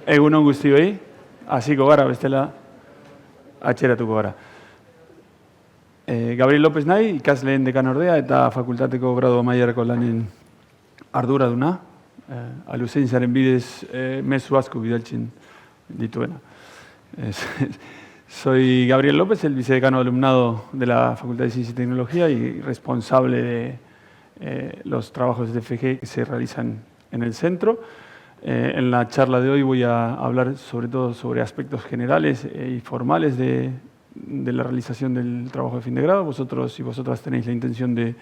Egunon guztioi, hasiko gara bestela atxeratuko gara. Gabriel López nahi, ikasleen dekanordea eta fakultateko gradu mailarako lanen arduraduna. Aluzeintziaren bidez mezu asko bidaltzen dituena. Soy Gabriel López, el vicedecano de alumnado de la Facultad de Ciencia y Tecnología y responsable de los trabajos de TFG que se realizan en el centro. En la charla de hoy voy a hablar sobre todo sobre aspectos generales y formales de la realización del trabajo de fin de grado. Vosotros y vosotras tenéis la intención de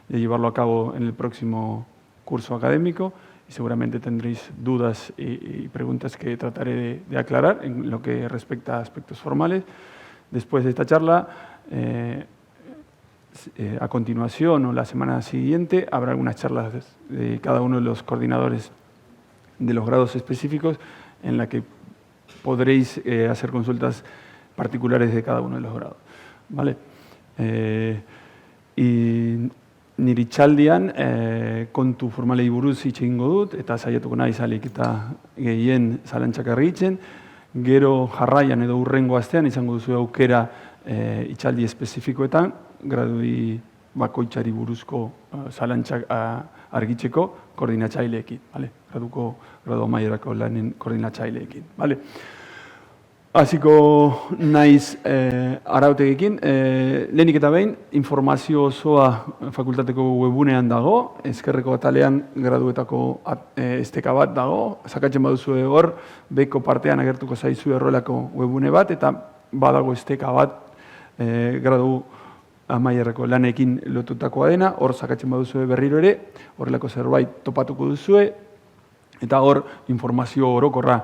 llevarlo a cabo en el próximo curso académico y seguramente tendréis dudas y preguntas que trataré de aclarar en lo que respecta a aspectos formales. Después de esta charla, a continuación o la semana siguiente, habrá algunas charlas de cada uno de los coordinadores de los grados específicos en la que podréis hacer consultas particulares de cada uno de los grados. ¿Vale? Y niritzaldian kontu formalei buruz hitz egingo dut eta saiatuko naiz ahalik eta gehien zalantzak argitzen. Gero jarraian edo hurrengo astean izango duzu aukera hitzaldi espezifikoetan gradui bakoitzari buruzko zalantzak argitzeko koordinatzaileekin, vale? Gradu mailarako lanen koordinatzaileekin, vale? Hasiko naiz arautegikin. Lehenik eta behin, informazio osoa fakultateko webunean dago, ezkerreko atalean graduetako esteka bat dago, sakatzen baduzue hor, beko partean agertuko zaizu horrelako webune bat, eta badago esteka bat gradu mailarako lanekin lotutakoa dena, hor sakatzen baduzue berriro ere, horrelako zerbait topatuko duzue, eta hor informazio orokorra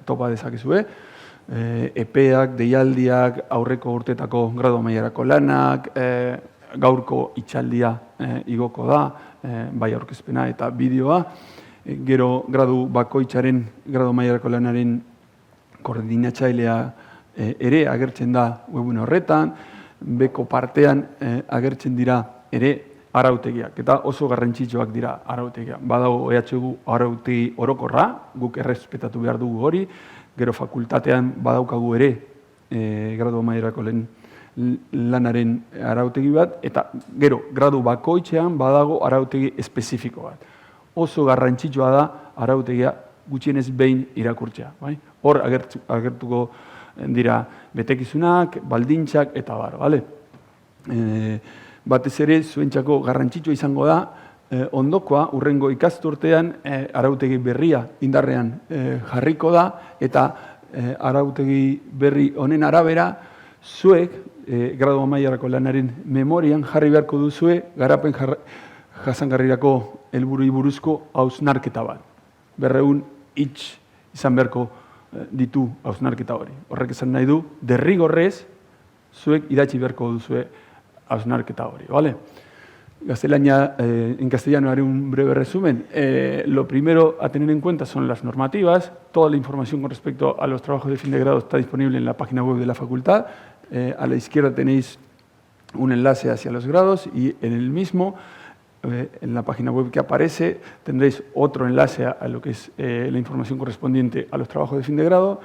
topa dezakezue. Epeak, deialdiak, aurreko urtetako gradu mailarako lanak, gaurko hitzaldia igoko da, bai aurkezpena eta bideoa. Gero gradu bakoitzaren gradu mailarako lanaren koordinatzailea ere agertzen da webune horretan, beko partean agertzen dira ere arautegiak, eta oso garrantzitsuak dira arautegiak. Badago EHU arautegi orokorra, guk errespetatu behar dugu hori, gero fakultatean badaukagu ere gradu mailarako lanaren arautegi bat, eta gero gradu bakoitzean badago arautegi espezifiko bat. Oso garrantzitsua da arautegia gutxienez behin irakurtzea. Hor agertuko dira betekizunak, baldintzak eta bar. Batez ere, zuentzako garrantzitsua izango da, ondokoa, hurrengo ikasturtean arautegi berria indarrean jarriko da, eta arautegi berri honen arabera, zuek, gradu mailarako lanaren memorian jarri beharko duzue, garapen jasangarrirako helburuei buruzko hausnarketa bat. 200 hitz izan beharko ditu hausnarketa hori. Horrek esan nahi du, derrigorrez, zuek idatzi beharko duzue hausnarketa hori, ¿vale? En castellano haré un breve resumen. Lo primero a tener en cuenta son las normativas. Toda la información con respecto a los trabajos de fin de grado está disponible en la página web de la facultad. A la izquierda tenéis un enlace hacia los grados y en el mismo, en la página web que aparece, tendréis otro enlace a lo que es la información correspondiente a los trabajos de fin de grado.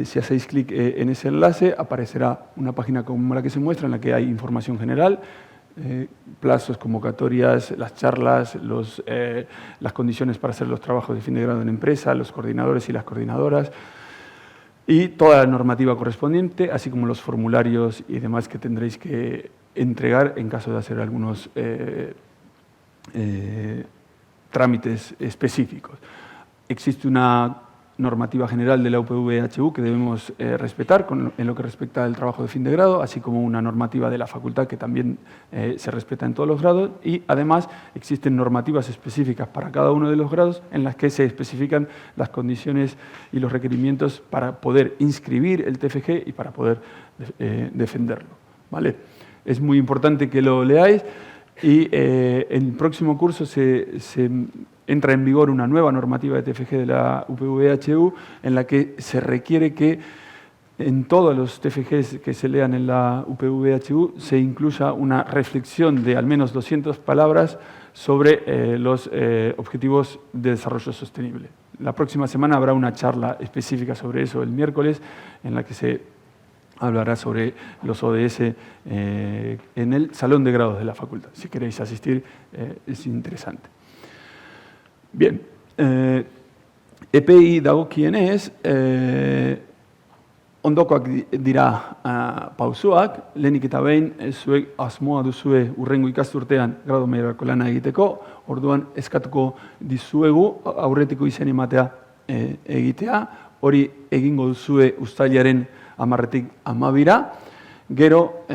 Si hacéis clic en ese enlace, aparecerá una página como la que se muestra, en la que hay información general, plazos, convocatorias, las charlas, las condiciones para hacer los trabajos de fin de grado en empresa, los coordinadores y las coordinadoras, y toda la normativa correspondiente, así como los formularios y demás que tendréis que entregar en caso de hacer algunos trámites específicos. Existe una normativa general de la UPV-HU que debemos respetar en lo que respecta al trabajo de fin de grado, así como una normativa de la facultad que también se respeta en todos los grados, y además existen normativas específicas para cada uno de los grados en las que se especifican las condiciones y los requerimientos para poder inscribir el TFG y para poder defenderlo, ¿vale? Es muy importante que lo leáis y en el próximo curso se entra en vigor una nueva normativa de TFG de la UPV-HU en la que se requiere que en todos los TFGs que se lean en la UPV-HU se incluya una reflexión de al menos 200 palabras sobre los objetivos de desarrollo sostenible. La próxima semana habrá una charla específica sobre eso el miércoles, en la que se hablará sobre los ODS en el Salón de Grados de la Facultad. Si queréis asistir, es interesante. Bien, EPEI dagokienez, ondokoak dira pausoak, lehenik eta behin zuek asmoa duzue urrengo ikasturtean gradu mailarako lana egiteko, orduan eskatuko dizuegu aurretiko izen ematea egitea, hori egingo duzue uztailaren 10-tik 12-ra, gero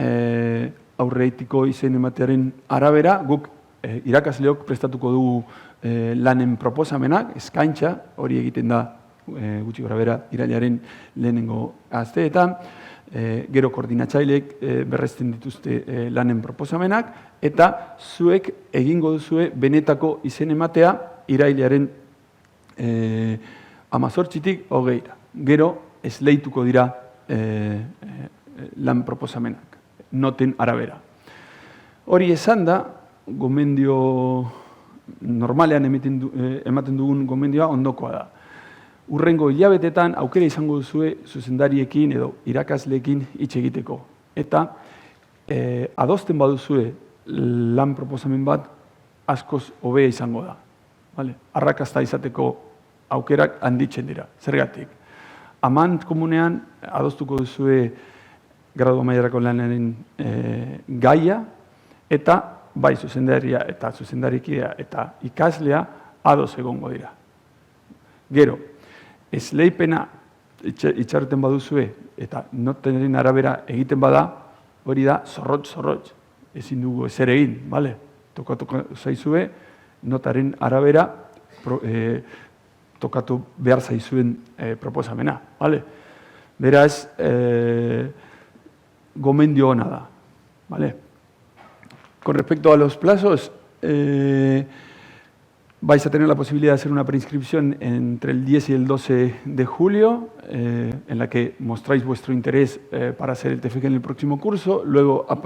aurretiko izen ematearen arabera, guk irakasleok prestatuko dugu lanen proposamenak, eskaintza, hori egiten da gutxi gorabehera irailaren lehenengo asteetan, gero koordinatzaileek berresten dituzte lanen proposamenak, eta zuek egingo duzue benetako izen ematea irailaren 18-tik 20-ra. Gero esleituko dira lan proposamenak, noten arabera. Hori esan da, gomendio normalean ematen dugun gomendioa ondokoa da. Urrengo hilabetetan aukera izango duzue zuzendariekin edo irakasleekin hitz egiteko. Eta adosten baduzue lan proposamen bat askoz hobea izango da. Arrakasta izateko aukerak handitzen dira. Zergatik. Aman komunean adostuko duzue gradu mailarako lanaren gaia eta bai zuzendaria eta zuzendarikidea eta ikaslea ados egongo dira. Gero, esleipena itxarten baduzue eta notenaren arabera egiten bada, hori da zorrotz. Ezin dugu ezer egin, bale? Tokatu zaizue, notaren arabera tokatu behar zaizuen proposamena, bale? Beraz, gomendio ona da, bale? Con respecto a los plazos, vais a tener la posibilidad de hacer una preinscripción entre el 10 y el 12 de julio, en la que mostráis vuestro interés para hacer el TFG en el próximo curso. Luego, a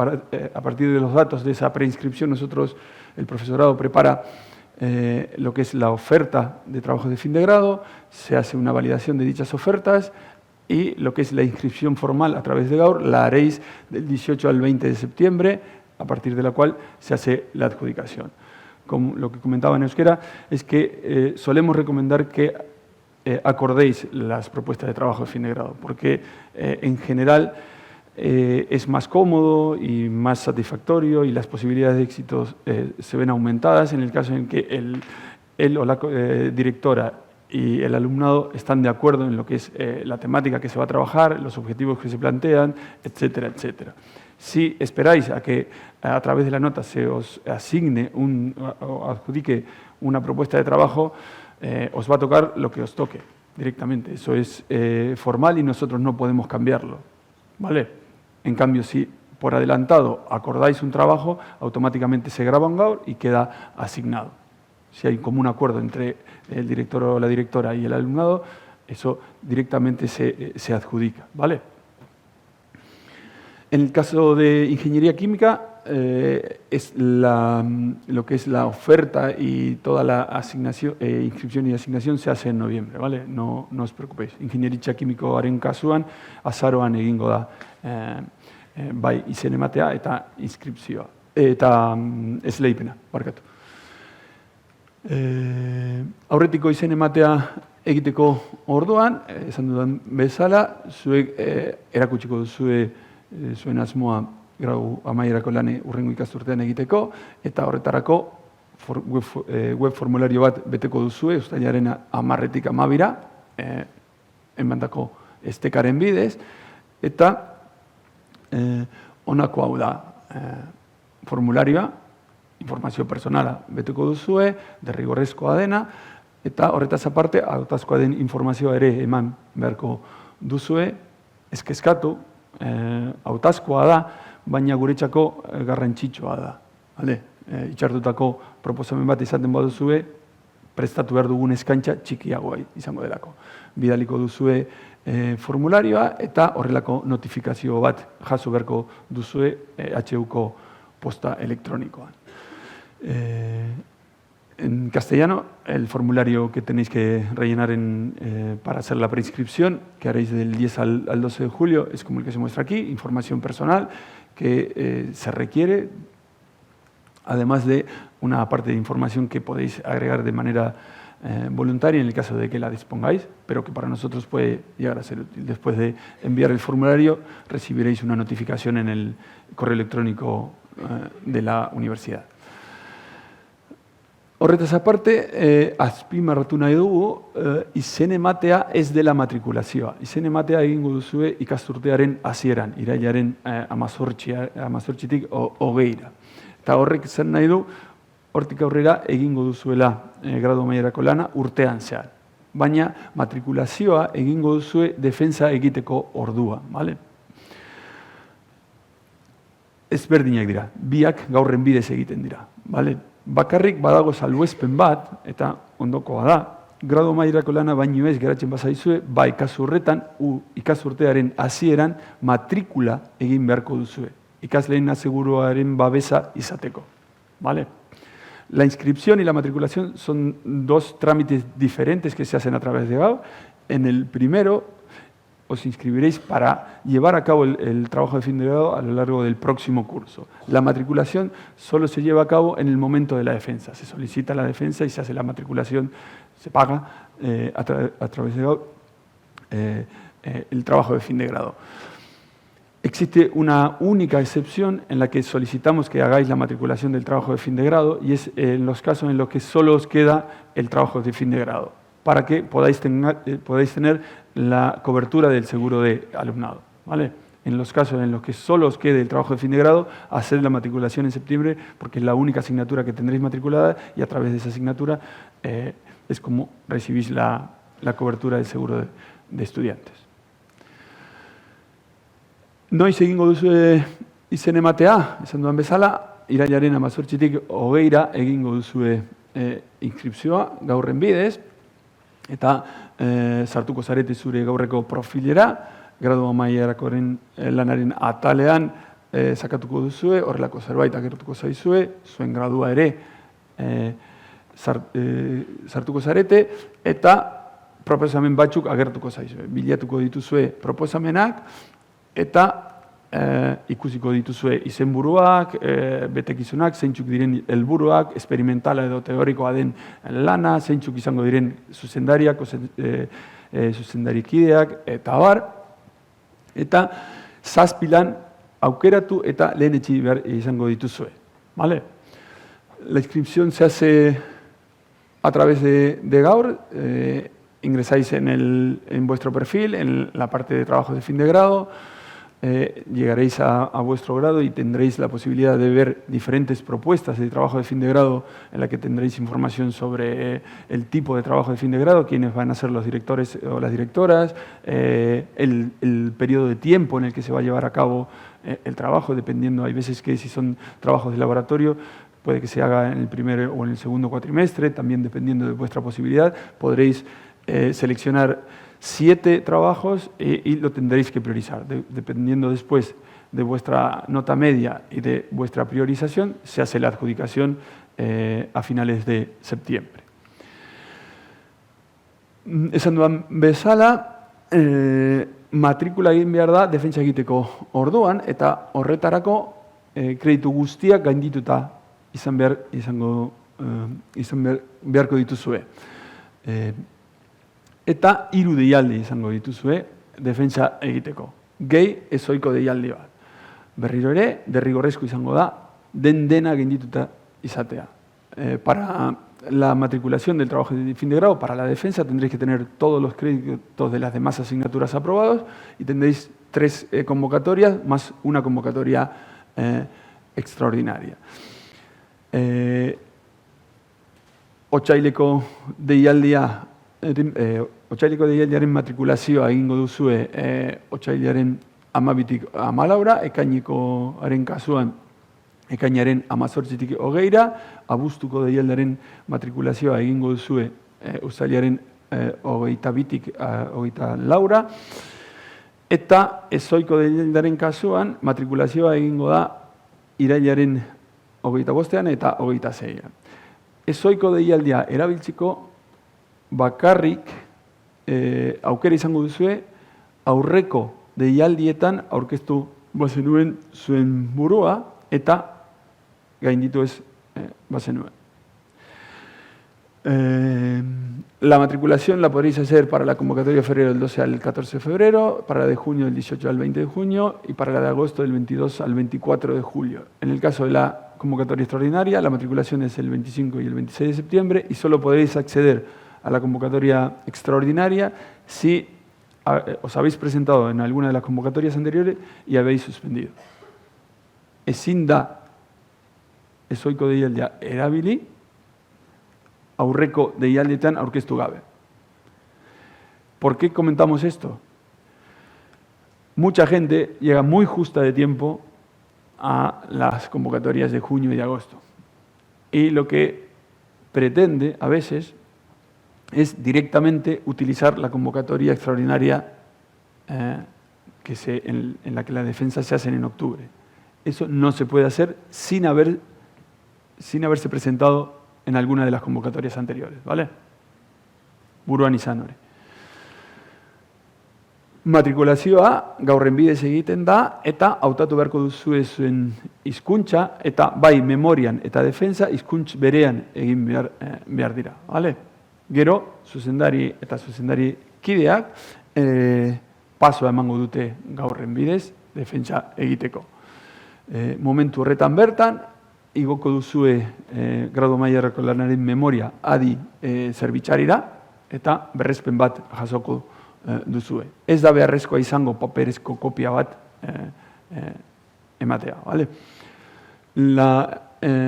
partir de los datos de esa preinscripción, nosotros, el profesorado, prepara lo que es la oferta de trabajos de fin de grado, se hace una validación de dichas ofertas y lo que es la inscripción formal a través de Gaur la haréis del 18 al 20 de septiembre, a partir de la cual se hace la adjudicación. Como lo que comentaba en euskera, es que solemos recomendar que acordéis las propuestas de trabajo de fin de grado, porque en general es más cómodo y más satisfactorio y las posibilidades de éxito se ven aumentadas en el caso en que él o la directora y el alumnado están de acuerdo en lo que es la temática que se va a trabajar, los objetivos que se plantean, etcétera, etcétera. Si esperáis a que a través de la nota se os asigne o adjudique una propuesta de trabajo, os va a tocar lo que os toque directamente. Eso es formal y nosotros no podemos cambiarlo, ¿vale? En cambio, si por adelantado acordáis un trabajo, automáticamente se graba en Gaur y queda asignado. Si hay como un acuerdo entre el director o la directora y el alumnado, eso directamente se adjudica, ¿vale? En el caso de ingeniería química, es lo que es la oferta y toda la asignación, inscripción y asignación se hace en noviembre, ¿vale? No os preocupéis. Ingenieritza kimikoaren kasuan, azaroan egingo da bai izen ematea eta inskripzioa, eta esleipena, barkatu. Aurretiko izen ematea egiteko orduan, esan dudan bezala, zuek erakutsiko duzue zuen asmoa gradu amaierako lane urrengo ikasturtean egiteko, eta horretarako web formulario bat beteko duzue, uztailaren 10-tik 12-ra, emandako estekaren bidez, eta honako hau da formularioa, informazio personala beteko duzue, derrigorrezkoa dena, eta horretaz aparte, hautazkoa den informazioa ere eman beharko duzue, eskeskatu, hautazkoa da, baina guretzako garrantzitsua da. Itxartutako proposamen bat izaten baduzue, prestatu behar dugun eskaintza txikiagoa izango delako. Bidaliko duzue formularioa eta horrelako notifikazio bat jaso beharko duzue HUko posta elektronikoan. en castellano, el formulario que tenéis que rellenar para hacer la preinscripción, que haréis del 10 al 12 de julio, es como el que se muestra aquí, información personal que se requiere, además de una parte de información que podéis agregar de manera voluntaria en el caso de que la dispongáis, pero que para nosotros puede llegar a ser útil. Después de enviar el formulario, recibiréis una notificación en el correo electrónico de la universidad. Horretaz aparte, azpimarratu nahi dugu, izen ematea ez dela matrikulazioa. Izen ematea egingo duzue ikasturtearen hasieran, irailaren 18tik 20ra. Eta horrek zer nahi du, hortik aurrera egingo duzuela gradu amaierako lana urtean zehar. Baina matrikulazioa egingo duzue defensa egiteko ordua. Ezberdinak dira, biak gaurren bidez egiten dira. Bakarrik badago salbuespen bat, eta ondokoa da, gradu amaierako lana baino ez geratzen bazaizue, ikasturretan, ikasturtearen hasieran matrikula egin beharko duzue. Ikasleen aseguruaren babesa izateko. La inscripción y la matriculación son dos trámites diferentes que se hacen a través de GAU. En el primero os inscribiréis para llevar a cabo el trabajo de fin de grado a lo largo del próximo curso. La matriculación solo se lleva a cabo en el momento de la defensa. Se solicita la defensa y se hace la matriculación, se paga a través de GAU el trabajo de fin de grado. Existe una única excepción en la que solicitamos que hagáis la matriculación del trabajo de fin de grado y es en los casos en los que solo os queda el trabajo de fin de grado, para que podáis tener la cobertura del seguro de alumnado. En los casos en los que solo os quede el trabajo de fin de grado, haced la matriculación en septiembre porque es la única asignatura que tendréis matriculada y a través de esa asignatura es como recibís la cobertura del seguro de estudiantes. Noiz egingo duzue izen ematea, esan dudan bezala, irailaren 18tik 20ra egingo duzue inskripzioa gaurren bidez, eta sartuko zarete zure gaurreko profilera, gradu amaierakoren lanaren atalean sakatuko duzue, horrelako zerbait agertuko zaizue, zuen gradua ere sartuko zarete, eta proposamen batzuk agertuko zaizue. Bilatuko dituzue proposamenak, eta ikusiko dituzue izenburuak, betekizunak, zeintzuk diren helburuak, esperimentala edo teorikoa den lana, zeintzuk izango diren zuzendariak, zuzendarikideak, eta bar, eta zazpilan aukeratu eta lehenetsi behar izango dituzue. La inscripción se hace a través de Gaur, ingresáis en vuestro perfil, en la parte de trabajo de fin de grado, llegaréis a vuestro grado y tendréis la posibilidad de ver diferentes propuestas de trabajo de fin de grado en la que tendréis información sobre el tipo de trabajo de fin de grado, quiénes van a ser los directores o las directoras, el periodo de tiempo en el que se va a llevar a cabo el trabajo, dependiendo, hay veces que si son trabajos de laboratorio, puede que se haga en el primer o en el segundo cuatrimestre, también dependiendo de vuestra posibilidad, podréis seleccionar 7 trabajos y lo tendréis que priorizar. Dependiendo después de vuestra nota media y de vuestra priorización, se hace la adjudicación a finales de septiembre. Esan dudan bezala, matrikula egin behar da defentsa egiteko orduan, eta horretarako kreditu guztiak gaindituta izan beharko dituzue. Eta 3 deialdi izango dituzue defentsa egiteko. Gehi ezoiko deialdi bat. Berriro ere, derrigorrezko izango da, dena gaindituta izatea. Para la matriculación del trabajo de fin de grado, para la defensa tendréis que tener todos los créditos de las demás asignaturas aprobados y tendréis 3 convocatorias más una convocatoria extraordinaria. Otsaileko deialdiaren matrikulazioa egingo duzue otsailaren 12tik 14ra, ekainikoaren kasuan ekainaren 18tik 20ra, abuztuko deialdiaren matrikulazioa egingo duzue uztailaren 22tik 24ra, eta ezoiko deialdiaren kasuan matrikulazioa egingo da irailaren 25ean eta 26ean. ezoiko deialdia erabiltziko bakarrik aukera izango duzue aurreko deialdietan aurkeztu bazenuen zuen burua eta gainditu ez bazenuen. La matriculación la podréis hacer para la convocatoria de febrero del 12 al 14 de febrero, para la de junio del 18 al 20 de junio y para la de agosto del 22 al 24 de julio. En el caso de la convocatoria extraordinaria, la matriculación es el 25 y el 26 de septiembre y solo podréis acceder a la convocatoria extraordinaria si os habéis presentado en alguna de las convocatorias anteriores y habéis suspendido. Ezin da ezoiko deialdia erabili aurreko deialdietan aurkeztu gabe. ¿Por qué comentamos esto? Mucha gente llega muy justa de tiempo a las convocatorias de junio y de agosto. Y lo que pretende a veces es directamente utilizar la convocatoria extraordinaria en la que las defensas se hacen en octubre. Eso no se puede hacer sin haberse presentado en alguna de las convocatorias anteriores, ¿vale? Buruan izan hori. Matrikulazioa gaur bidez egiten da eta hautatu beharko duzue zuen hizkuntza eta bai memorian eta defensa hizkuntz berean egin behar dira, ¿vale? Gero, zuzendari eta zuzendari kideak pasoa emango dute gaurren bidez defensa egiteko. Momentu horretan bertan, igoko duzue gradu mailarako lanaren memoria adi zerbitzarira eta berrezpen bat jasoko duzue. Ez da beharrezkoa izango paperezko kopia bat ematea, ¿vale? La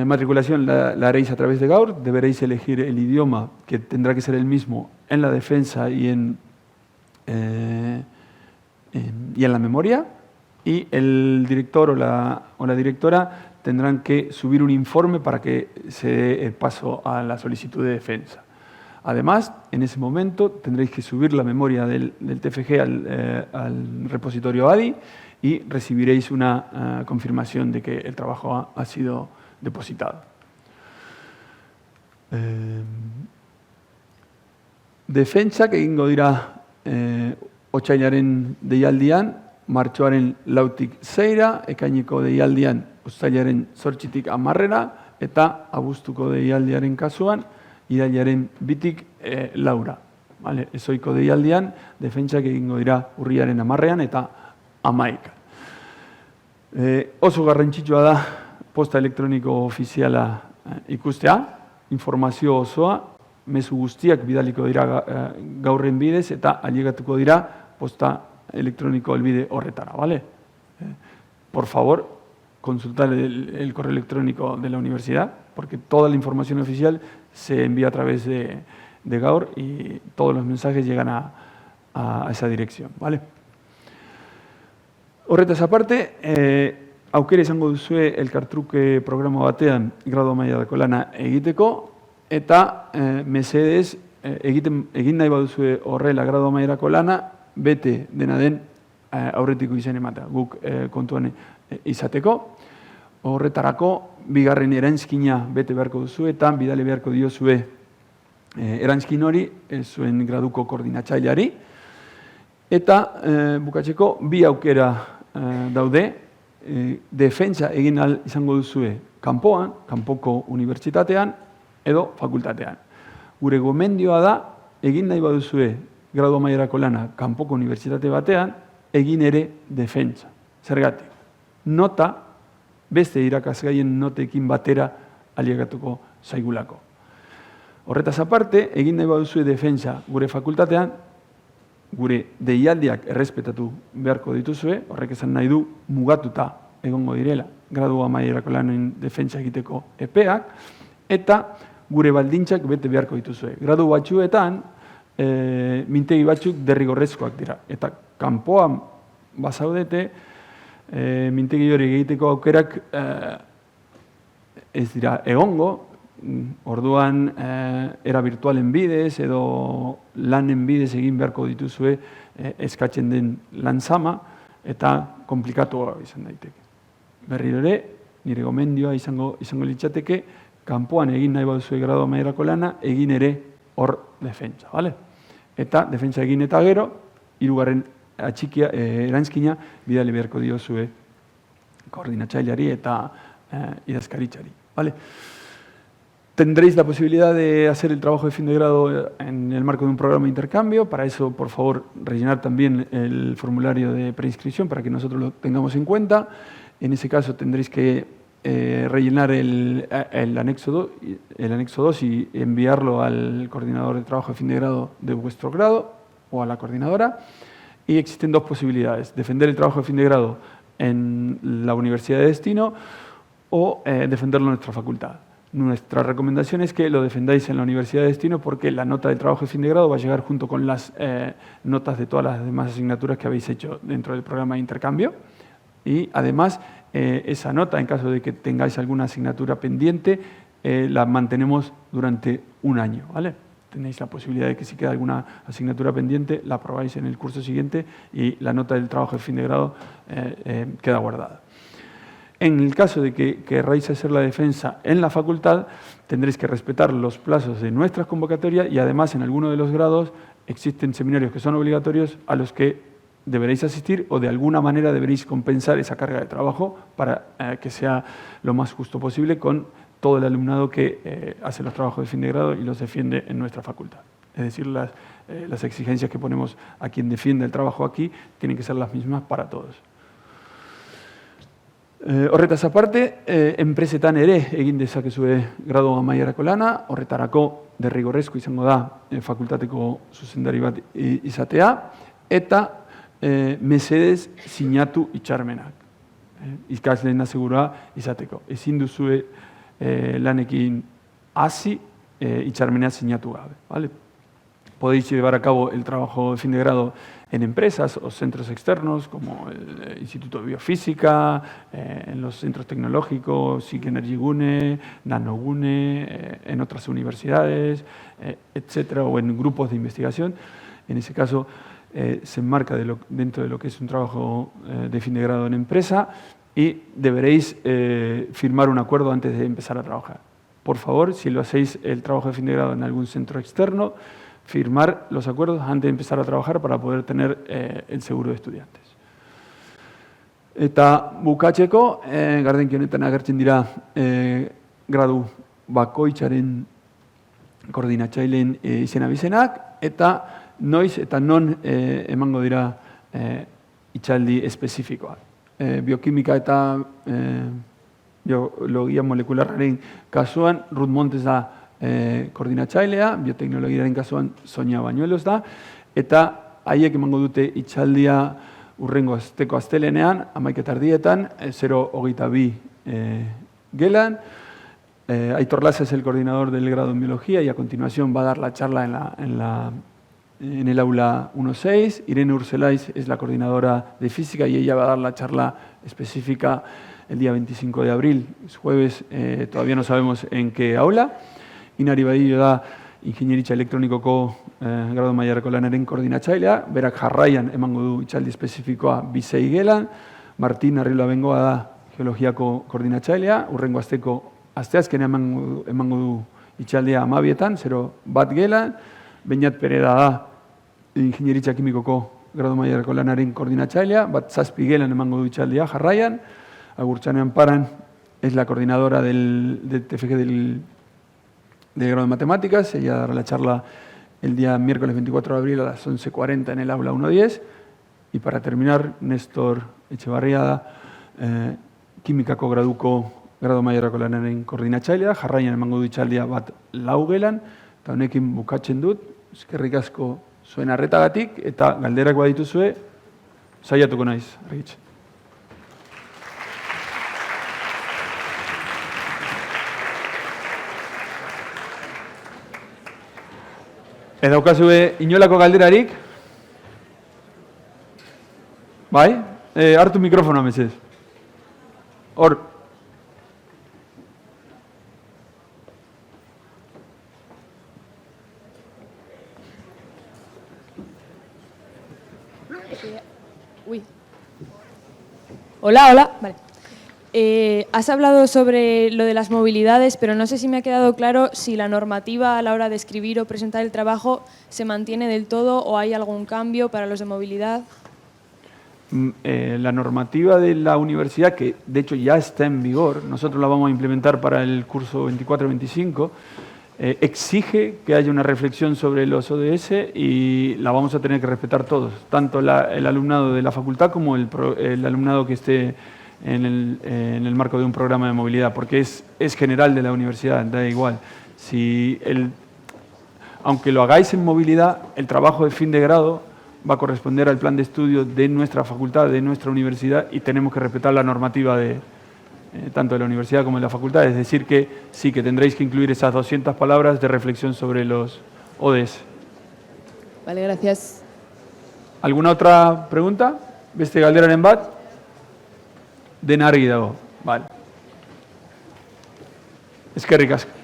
matriculación la haréis a través de Gaur, deberéis elegir el idioma que tendrá que ser el mismo en la defensa y en la memoria, y el director o la directora tendrán que subir un informe para que se dé el paso a la solicitud de defensa. Además, en ese momento tendréis que subir la memoria del TFG al repositorio ADI y recibiréis una confirmación de que el trabajo ha sido depositado. Defentsak egingo dira otsailaren deialdian, martxoaren 4tik 6ra, ekaineko deialdian uztailaren 8tik 10ra eta abuztuko deialdiaren kasuan irailaren 2tik 4ra. Vale? Ezoiko deialdian defentsak egingo dira urriaren 10ean eta 11. Oso garrantzitsua da posta elektroniko ofiziala ikustea, informazio osoa, mezu guztiak bidaliko dira gaurren bidez eta ailegatuko dira posta electrónico helbide horretara, ¿vale? Por favor, consultar el correo electrónico de la universidad, porque toda la información oficial se envía a través de Gaur y todos los mensajes llegan a esa dirección, ¿vale? Horretaz aparte, aukera izango duzue elkartruke programa batean gradu mailarako lana egiteko, eta mesedez egin nahi baduzue horrela gradu mailarako lana, bete dena den aurretiko izen ematea, guk kontuan izateko. Horretarako, bigarren eranskina bete beharko duzu eta bidale beharko diozue eranskin hori zuen graduko koordinatzaileari. Eta bukatzeko, bi aukera daude, defentsa egin ahal izango duzue kanpoan, kanpoko unibertsitatean edo fakultatean. Gure gomendioa da, egin nahi baduzue gradu mailarako lana kanpoko unibertsitate batean, egin ere defentsa. Zergatik, nota beste irakasgaien notekin batera ailegatuko zaigulako. Horretaz aparte, egin nahi baduzue defentsa gure fakultatean, gure deialdiak errespetatu beharko dituzue, horrek esan nahi du mugatuta egongo direla gradu mailarako lanen defentsa egiteko epeak, eta gure baldintzak bete beharko dituzue. Gradu batzuetan, mintegi batzuk derrigorrezkoak dira. Eta kanpoan bazaudete, mintegi hori egiteko aukerak ez dira egongo, orduan era virtualen bidez edo lanen bidez egin beharko dituzue eskatzen den lanzama eta komplikatu izan daiteke. Berriro ere, nire gomendioa izango litzateke kanpoan egin nahi baduzue gradu amaierako lana, egin ere hor defentsa, bale? Eta defentsa egin eta gero, hirugarren atxikia, erantzkina, bidali beharko diozue koordinatzaileari eta idazkaritzari, ¿vale? Tendréis la posibilidad de hacer el trabajo de fin de grado en el marco de un programa de intercambio. Para eso, por favor, rellenar también el formulario de preinscripción para que nosotros lo tengamos en cuenta. En ese caso tendréis que rellenar el anexo 2 y enviarlo al coordinador de trabajo de fin de grado de vuestro grado o a la coordinadora. Y existen dos posibilidades: defender el trabajo de fin de grado en la universidad de destino o defenderlo en nuestra facultad. Nuestra recomendación es que lo defendáis en la universidad de destino porque la nota del trabajo de fin de grado va a llegar junto con las notas de todas las demás asignaturas que habéis hecho dentro del programa de intercambio. Y además, esa nota, en caso de que tengáis alguna asignatura pendiente, la mantenemos durante un año, ¿vale? Tenéis la posibilidad de que si queda alguna asignatura pendiente, la aprobáis en el curso siguiente y la nota del trabajo de fin de grado queda guardada. En el caso de que querráis hacer la defensa en la facultad, tendréis que respetar los plazos de nuestras convocatorias y además en alguno de los grados existen seminarios que son obligatorios a los que deberéis asistir o de alguna manera deberéis compensar esa carga de trabajo para que sea lo más justo posible con todo el alumnado que hace los trabajos de fin de grado y los defiende en nuestra facultad. Es decir, las exigencias que ponemos a quien defiende el trabajo aquí tienen que ser las mismas para todos. Horretaz aparte, enpresetan ere egin dezakezue gradu amaierako lana, horretarako derrigorrezko izango da fakultateko zuzendari bat izatea, eta mesedez sinatu hitzarmenak. Ikasleen asegurua izateko. Ezin duzue lanekin hasi hitzarmena sinatu gabe, ¿vale? Podéis llevar a cabo el trabajo de fin de grado en empresas o centros externos como el Instituto de Biofísica, en los centros tecnológicos, SIC Energigune, Nanogune, en otras universidades, etcétera, o en grupos de investigación. En ese caso, se enmarca dentro de lo que es un trabajo de fin de grado en empresa y deberéis firmar un acuerdo antes de empezar a trabajar. Por favor, si lo hacéis el trabajo de fin de grado en algún centro externo, firmar los acuerdos antes de empezar a trabajar para poder tener el seguro de estudiantes. Eta bukatzeko, gardenki honetan agertzen dira gradu bakoitzaren koordinatzaileen izena bizenak, eta noiz eta non emango dira hitzaldi espezifikoak. Biokimika eta biologia molekularraren kasuan, Ruth Montes da koordinatzailea, bioteknologiaren kasuan Sonia Bañuelos da, eta haiek emango dute hitzaldia urrengo asteko astelenean, 11:00 0:22 gelan. Aitor Laza es el coordinador del grado en biología y a continuación va a dar la charla en el aula 1.6. Irene Urselaiz es la coordinadora de física y ella va a dar la charla específica el día 25 de abril, es jueves, todavía no sabemos en qué aula. Inari Badillo da ingenieritza elektronikoko gradu mailarako lanaren koordinatzailea, berak jarraian emango du hitzaldi espezifikoa 2.6 gelan. Martin Arriola Bengoa da geologiako koordinatzailea, urrengo asteko asteazkenean emango du hitzaldia 12:00 0:1 gelan. Beñat Pereda da ingenieritza kimikoko gradu mailarako lanaren koordinatzailea, 7:00 gelan emango du hitzaldia jarraian. Agurtxane Amparan es la coordinadora del TFG del grado de matemáticas, ella dará la charla el día miércoles 24 de abril a las 11:40 en el aula 1.10. Y para terminar, Néstor Etxebarria, kimikako graduko gradu mailarako lanaren koordinatzailea, jarraian emango du hitzaldia 1:4 gelan, eta honekin bukatzen dut, eskerrik asko zuen arretagatik, eta galderak badituzue, saiatuko naiz, argitz. Ez daukazue inolako galderarik? Bai? Hartu mikrofonoa, mesedez. Hor. Uy. Hola, hola. Vale. Has hablado sobre lo de las movilidades, pero no sé si me ha quedado claro si la normativa a la hora de escribir o presentar el trabajo se mantiene del todo o hay algún cambio para los de movilidad. La normativa de la universidad, que de hecho ya está en vigor, nosotros la vamos a implementar para el curso 24-25, exige que haya una reflexión sobre los ODS y la vamos a tener que respetar todos, tanto el alumnado de la facultad como el alumnado que esté en el marco de un programa de movilidad, porque es general de la universidad, da igual. Aunque lo hagáis en movilidad, el trabajo de fin de grado va a corresponder al plan de estudio de nuestra facultad, de nuestra universidad, y tenemos que respetar la normativa tanto de la universidad como de la facultad. Es decir, que sí, que tendréis que incluir esas 200 palabras de reflexión sobre los ODS. Vale, gracias. ¿Alguna otra pregunta? ¿Beste galderaren bat? Den argi dago. Vale. Eskerrik asko.